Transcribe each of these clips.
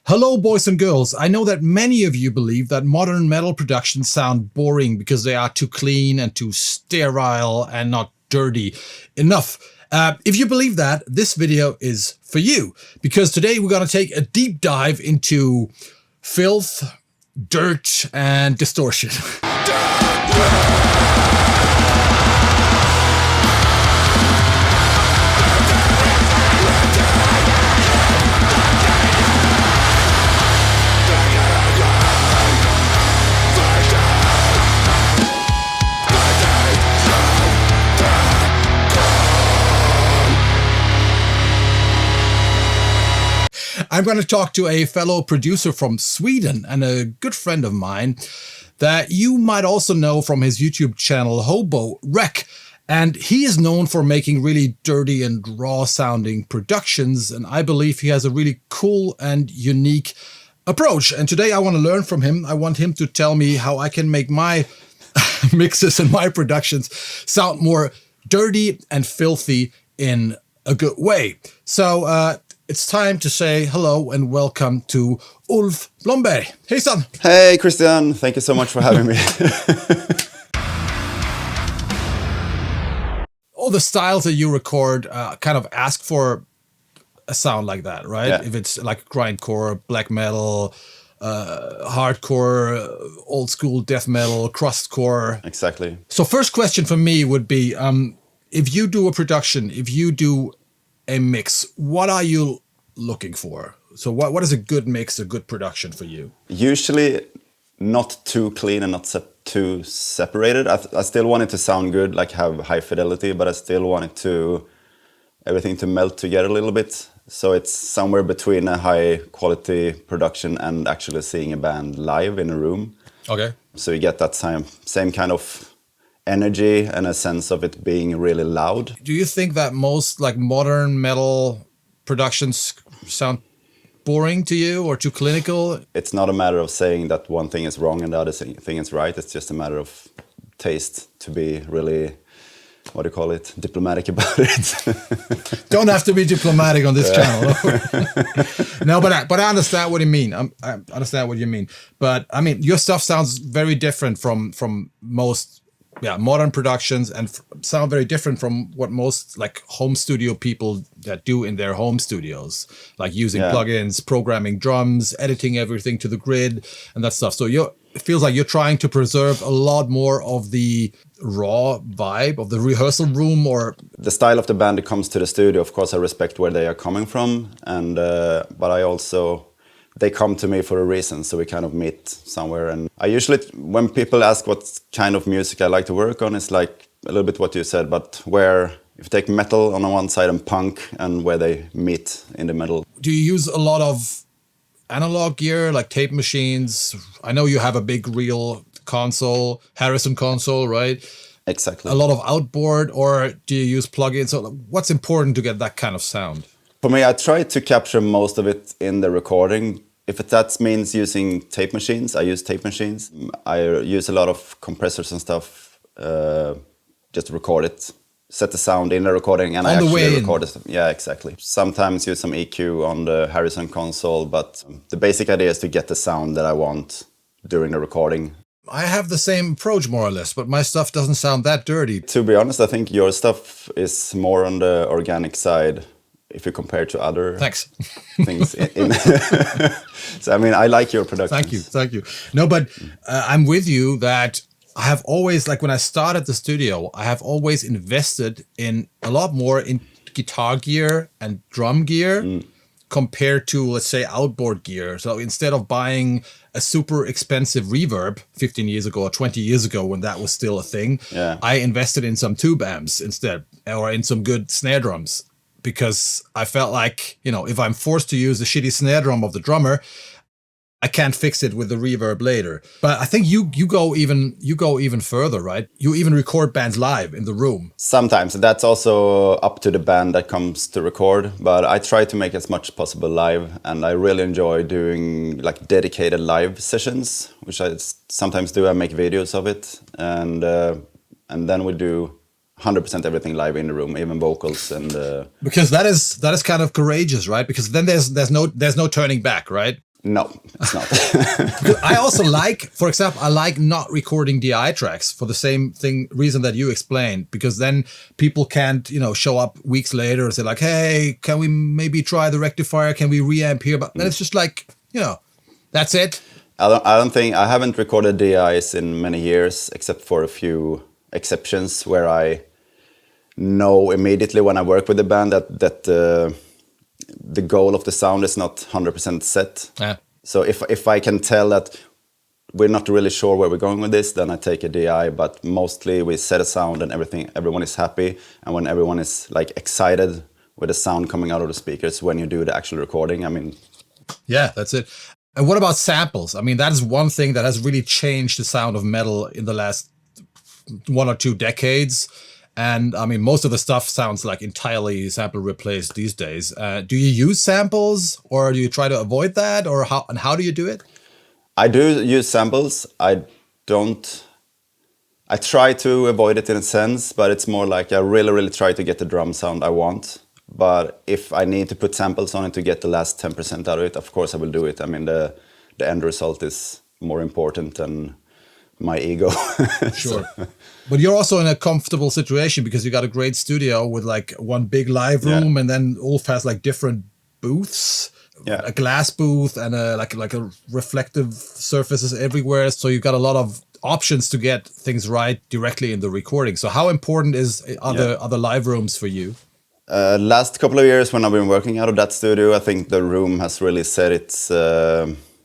Hello, boys and girls. I know that many of you believe that modern metal productions sound boring because they are too clean and too sterile and not dirty enough. If you believe that, this video is for you, because today we're going to take a deep dive into filth, dirt, and distortion. I'm going to talk to a fellow producer from Sweden and a good friend of mine that you might also know from his YouTube channel, Hobo Rec. And he is known for making really dirty and raw sounding productions. And I believe he has a really cool and unique approach. And today I want to learn from him. I want him to tell me how I can make my mixes and my productions sound more dirty and filthy in a good way. So, it's time to say hello and welcome to Ulf Blomberg. Hey, son. Hey, Christian. Thank you so much for having me. All the styles that you record kind of ask for a sound like that, right? Yeah. If it's like grindcore, black metal, hardcore, old school death metal, crustcore. Exactly. So first question for me would be, if you do a production, if you do a mix, what are you looking for? So what is a good mix, a good production for you? Usually not too clean and not too separated. I still want it to sound good, like have high fidelity, but I still want everything to melt together a little bit. So it's somewhere between a high quality production and actually seeing a band live in a room. Okay. So you get that same kind of energy and a sense of it being really loud. Do you think that most like modern metal productions sound boring to you or too clinical? It's not a matter of saying that one thing is wrong and the other thing is right. It's just a matter of taste, to be really, what do you call it, diplomatic about it. Don't have to be diplomatic on this channel. No, but I understand what you mean. I understand what you mean. But I mean, your stuff sounds very different from most modern productions, and sound very different from what most like home studio people that do in their home studios, like using plugins, programming drums, editing everything to the grid and that stuff. So it feels like you're trying to preserve a lot more of the raw vibe of the rehearsal room, or the style of the band that comes to the studio. Of course, I respect where they are coming from, and but I also, they come to me for a reason, so we kind of meet somewhere. And I usually, when people ask what kind of music I like to work on, it's like a little bit what you said, but where, if you take metal on one side and punk, and where they meet in the middle. Do you use a lot of analog gear, like tape machines? I know you have a big real console, Harrison console, right? Exactly. A lot of outboard, or do you use plugins? So what's important to get that kind of sound? For me, I try to capture most of it in the recording. If that means using tape machines, I use tape machines. I use a lot of compressors and stuff, just to record it. Set the sound in the recording and I actually record it. Yeah, exactly. Sometimes use some EQ on the Harrison console, but the basic idea is to get the sound that I want during the recording. I have the same approach more or less, but my stuff doesn't sound that dirty. To be honest, I think your stuff is more on the organic side if you compare to other things. So, I mean, I like your production. Thank you. No, but I'm with you that I have always, like when I started the studio, I have always invested in a lot more in guitar gear and drum gear compared to, let's say, outboard gear. So instead of buying a super expensive reverb 15 years ago or 20 years ago when that was still a thing, I invested in some tube amps instead, or in some good snare drums. Because I felt like, you know, if I'm forced to use the shitty snare drum of the drummer, I can't fix it with the reverb later. But I think you go even further, right? You even record bands live in the room. Sometimes. That's also up to the band that comes to record. But I try to make as much as possible live. And I really enjoy doing like dedicated live sessions, which I sometimes do. I make videos of it. And then we do 100% everything live in the room, even vocals and because that is kind of courageous, right? Because then there's no turning back, right? No, it's not. I also like, for example, I like not recording DI tracks for the same reason that you explained, because then people can't, show up weeks later and say like, hey, can we maybe try the rectifier? Can we reamp here? But then it's just like, that's it. I haven't recorded DIs in many years, except for a few exceptions where I know immediately when I work with the band that the goal of the sound is not 100% set. Yeah. So if I can tell that we're not really sure where we're going with this, then I take a DI. But mostly we set a sound and everyone is happy. And when everyone is like excited with the sound coming out of the speakers, when you do the actual recording, I mean. Yeah, that's it. And what about samples? I mean, that is one thing that has really changed the sound of metal in the last 1 or 2 decades. And I mean, most of the stuff sounds like entirely sample replaced these days. Do you use samples, or do you try to avoid that, or how do you do it? I do use samples. I try to avoid it in a sense, but it's more like I really, really try to get the drum sound I want. But if I need to put samples on it to get the last 10% out of it, of course I will do it. I mean, the end result is more important than my ego. Sure. But you're also in a comfortable situation because you got a great studio with like one big live room, and then Ulf has like different booths, a glass booth and a reflective surfaces everywhere. So you've got a lot of options to get things right directly in the recording. So how important are the live rooms for you? Last couple of years when I've been working out of that studio, I think the room has really set its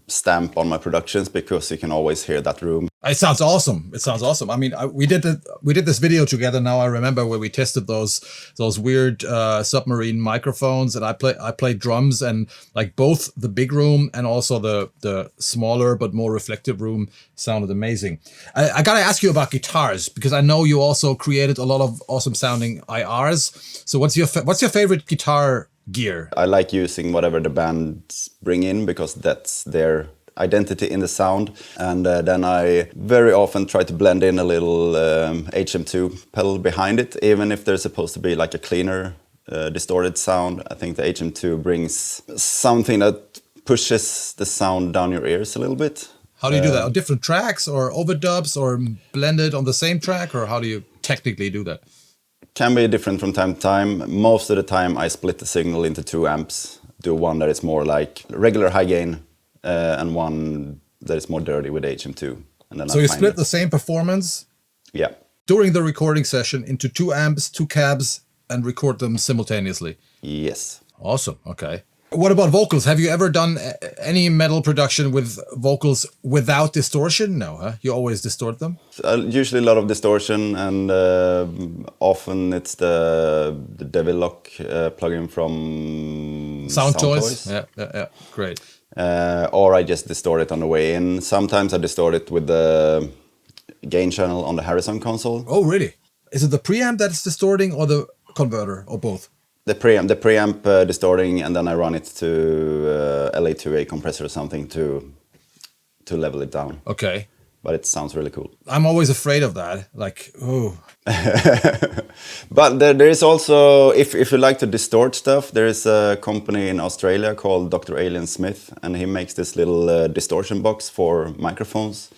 stamp on my productions, because you can always hear that room. It sounds awesome. It sounds awesome. I mean, we did this video together. Now I remember where we tested those weird submarine microphones, and I played drums, and like both the big room and also the smaller but more reflective room sounded amazing. I gotta ask you about guitars, because I know you also created a lot of awesome sounding IRs. So what's your favorite guitar gear? I like using whatever the bands bring in, because that's their identity in the sound. And then I very often try to blend in a little HM2 pedal behind it, even if there's supposed to be like a cleaner distorted sound. I think the HM2 brings something that pushes the sound down your ears a little bit. How do you do that? On different tracks, or overdubs, or blended on the same track, or how do you technically do that? Can be different from time to time. Most of the time I split the signal into 2 amps. Do one that is more like regular high gain, and one that is more dirty with HM2. And then so you split the same performance? Yeah. During the recording session into 2 amps, 2 cabs, and record them simultaneously? Yes. Awesome, okay. What about vocals? Have you ever done any metal production with vocals without distortion? No, huh? You always distort them? Usually a lot of distortion, and often it's the Devilock plugin from Sound Toys. Yeah, great. Or I just distort it on the way in. Sometimes I distort it with the gain channel on the Harrison console. Oh, really? Is it the preamp that's distorting, or the converter, or both? The preamp distorting, and then I run it to LA2A compressor or something to level it down. Okay. But it sounds really cool. I'm always afraid of that. Like, oh. But there is also, if you like to distort stuff, there is a company in Australia called Dr. Alien Smith, and he makes this little distortion box for microphones,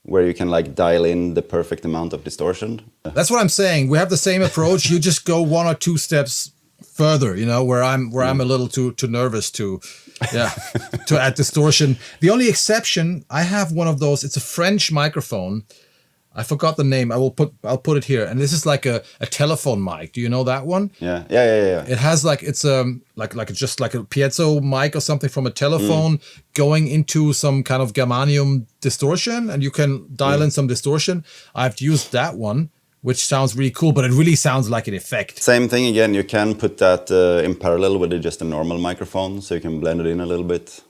where you can like dial in the perfect amount of distortion. That's what I'm saying. We have the same approach. You just go 1 or 2 steps further, where I'm a little too nervous to add distortion. The only exception, I have one of those. It's a French microphone. I forgot the name. I'll put it here. And this is like a telephone mic. Do you know that one? Yeah. It has it's just like a piezo mic or something from a telephone going into some kind of germanium distortion, and you can dial in some distortion. I've used that one, which sounds really cool, but it really sounds like an effect. Same thing again. You can put that in parallel with just a normal microphone, so you can blend it in a little bit.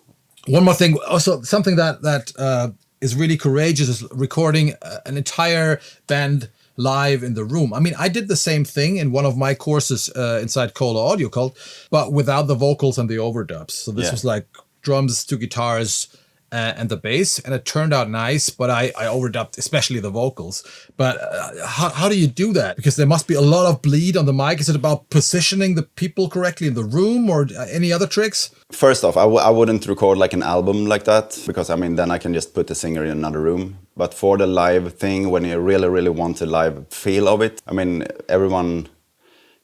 One more thing, also something that is really courageous is recording an entire band live in the room. I mean, I did the same thing in one of my courses inside KOHLE Audio Cult, but without the vocals and the overdubs. So this was like drums, 2 guitars, and the bass, and it turned out nice, but I overdubbed, especially the vocals. But how do you do that? Because there must be a lot of bleed on the mic. Is it about positioning the people correctly in the room, or any other tricks? First off, I wouldn't record like an album like that, because I mean, then I can just put the singer in another room. But for the live thing, when you really, really want the live feel of it, I mean, everyone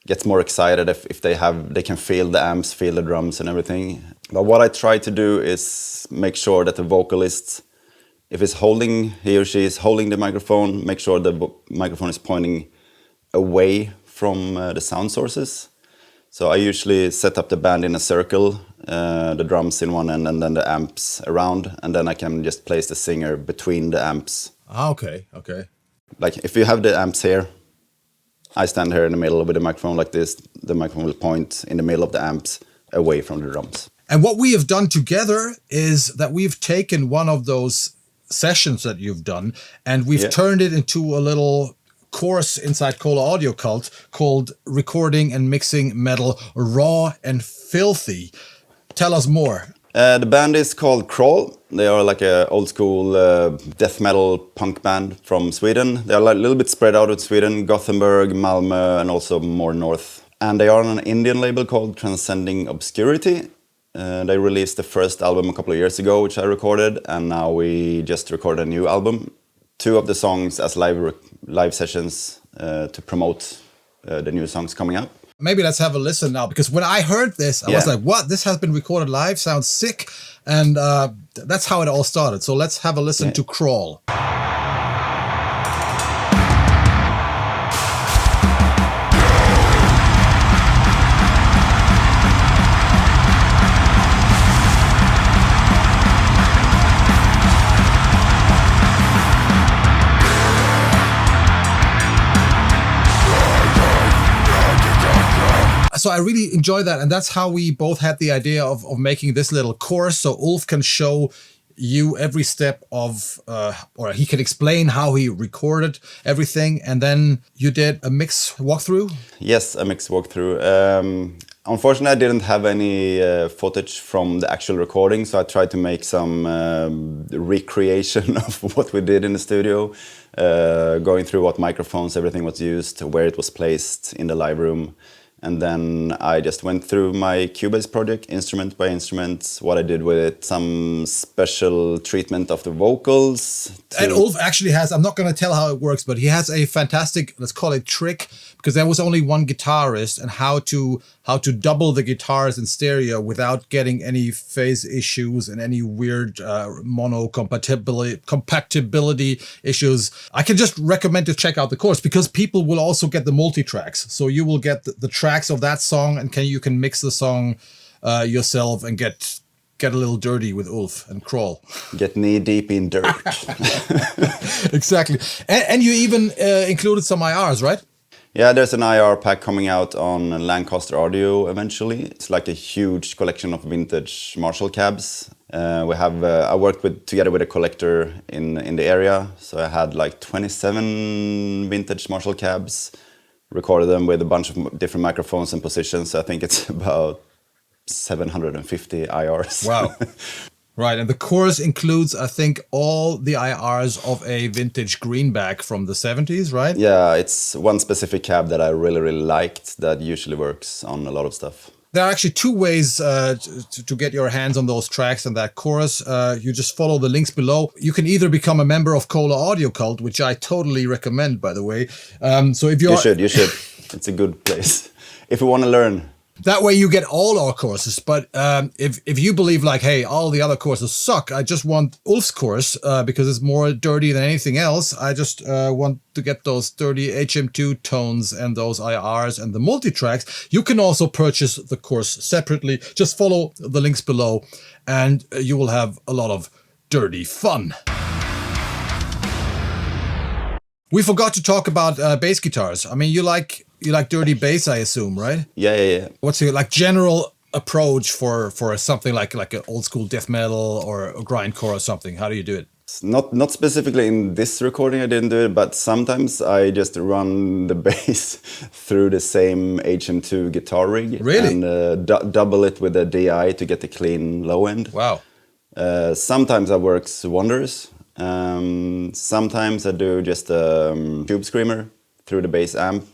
gets more excited if they can feel the amps, feel the drums and everything. But what I try to do is make sure that the vocalist, if he or she is holding the microphone, make sure the microphone is pointing away from the sound sources. So I usually set up the band in a circle, the drums in one end and then the amps around, and then I can just place the singer between the amps. Ah, okay. Like if you have the amps here, I stand here in the middle with the microphone like this. The microphone will point in the middle of the amps away from the drums. And what we have done together is that we've taken one of those sessions that you've done and we've turned it into a little course inside KOHLE Audio Kult called Recording and Mixing Metal Raw and Filthy. Tell us more. The band is called KOHLE. They are like a old school death metal punk band from Sweden. They are like a little bit spread out in Sweden, Gothenburg, Malmö, and also more north. And they are on an Indian label called Transcending Obscurity. They released the first album a couple of years ago, which I recorded, and now we just recorded a new album. 2 of the songs as live sessions to promote the new songs coming up. Maybe let's have a listen now, because when I heard this, I was like, what? This has been recorded live? Sounds sick. And that's how it all started. So let's have a listen to Crawl. So I really enjoy that. And that's how we both had the idea of making this little course. So Ulf can show you every step of, or he can explain how he recorded everything. And then you did a mix walkthrough? Yes, a mix walkthrough. Unfortunately, I didn't have any footage from the actual recording. So I tried to make some recreation of what we did in the studio. Going through what microphones, everything was used, where it was placed in the live room. And then I just went through my Cubase project, instrument by instrument, what I did with it, some special treatment of the vocals. And Ulf actually has, I'm not going to tell how it works, but he has a fantastic, let's call it trick, because there was only one guitarist, and how to double the guitars in stereo without getting any phase issues and any weird mono compatibility issues. I can just recommend to check out the course, because people will also get the multitracks. So you will get the tracks of that song, and you can mix the song yourself and get a little dirty with Ulf and Crawl. Get knee deep in dirt. Exactly. And you even included some IRs, right? Yeah, there's an IR pack coming out on Lancaster Audio eventually. It's like a huge collection of vintage Marshall cabs. We have I worked together with a collector in the area, so I had like 27 vintage Marshall cabs, recorded them with a bunch of different microphones and positions. I think it's about 750 IRs. Wow. Right, and the course includes, I think, all the IRs of a vintage greenback from the 70s, right? Yeah, it's one specific cab that I really, really liked that usually works on a lot of stuff. There are actually 2 ways to get your hands on those tracks and that course. You just follow the links below. You can either become a member of KOHLE Audio Kult, which I totally recommend, by the way. So if you should. It's a good place if you want to learn. That way you get all our courses. But if you believe like, hey, all the other courses suck, I just want Ulf's course because it's more dirty than anything else. I just want to get those dirty HM2 tones and those IRs and the multitracks. You can also purchase the course separately. Just follow the links below and you will have a lot of dirty fun. We forgot to talk about bass guitars. I mean, you like dirty bass, I assume, right? Yeah. What's your general approach for something like an old school death metal or a grindcore or something? How do you do it? Not specifically in this recording, I didn't do it, but sometimes I just run the bass through the same HM2 guitar rig. Really? And double it with a DI to get the clean low end. Wow. Sometimes that works wonders. Sometimes I do just a tube screamer through the bass amp,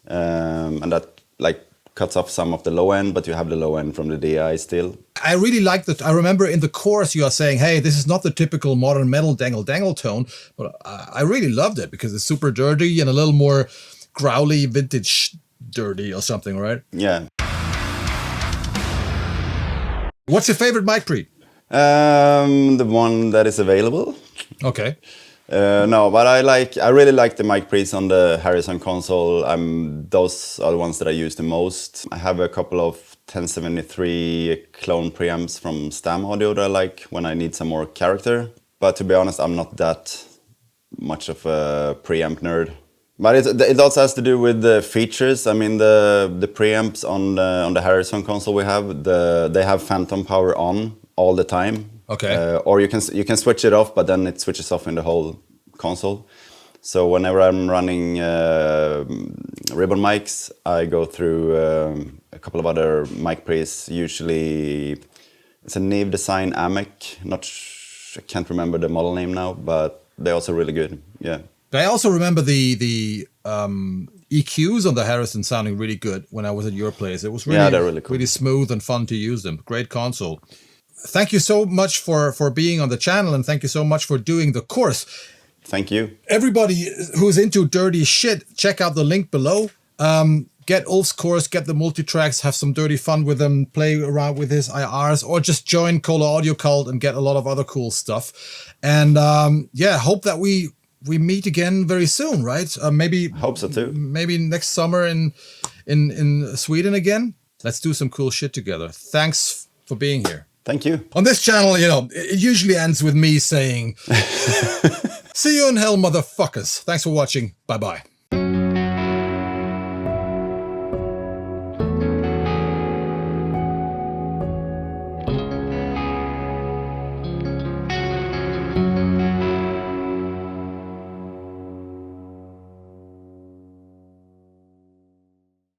and that like cuts off some of the low end, but you have the low end from the DI still. I really like that. I remember in the chorus you are saying, hey, this is not the typical modern metal dangle tone, but I really loved it because it's super dirty and a little more growly, vintage dirty or something, right? Yeah. What's your favorite mic pre? The one that is available. Okay. No, but I really like the mic pre's on the Harrison console. Those are the ones that I use the most. I have a couple of 1073 clone preamps from Stam Audio that I like when I need some more character. But to be honest, I'm not that much of a preamp nerd. But it also has to do with the features. I mean, the preamps on the Harrison console we have, they have phantom power on all the time. Okay. Or you can switch it off, but then it switches off in the whole console. So whenever I'm running ribbon mics, I go through a couple of other mic pre's. Usually, it's a Neve Design Amec. I can't remember the model name now, but they're also really good. Yeah. I also remember the EQs on the Harrison sounding really good when I was at your place. It was really, they're really cool. Really smooth and fun to use them. Great console. Thank you so much for being on the channel, and thank you so much for doing the course. Thank you. Everybody who's into dirty shit, check out the link below. Get Ulf's course, get the multitracks, have some dirty fun with them, play around with his IRs, or just join KOHLE Audio Cult and get a lot of other cool stuff. And yeah, hope that we meet again very soon, right? Maybe hope so too. Maybe next summer in Sweden again. Let's do some cool shit together. Thanks for being here. Thank you. On this channel, you know, it usually ends with me saying, see you in hell, motherfuckers. Thanks for watching. Bye-bye.